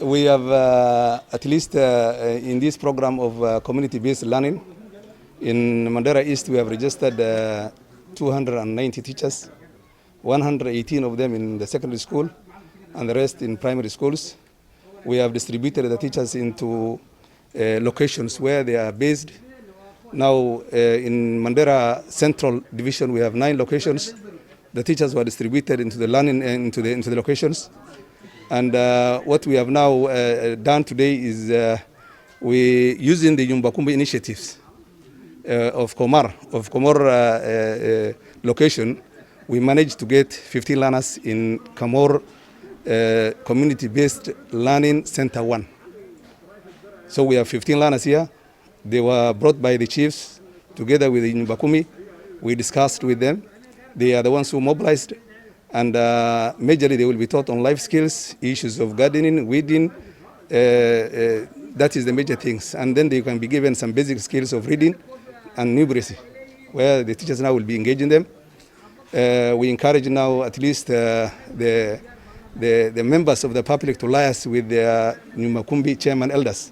We have at least in this program of community-based learning, in Mandera East we have registered 290 teachers, 118 of them in the secondary school and the rest in primary schools. We have distributed the teachers into locations where they are based. Now in Mandera Central Division we have 9 locations. The teachers were distributed into the learning into the locations. And what we have now done today is we using the Nyumbakumbi initiatives of Komor location. We managed to get 15 learners in Komor Community-Based Learning Center 1. So we have 15 learners here. They were brought by the chiefs together with the Nyumbakumbi. We discussed with them. They are the ones who mobilized. And majorly they will be taught on life skills, issues of gardening, weeding. That is the major things. And then they can be given some basic skills of reading and numeracy, where the teachers now will be engaging them. We encourage now at least the members of the public to liaise with their Nyumbakumbi chairman elders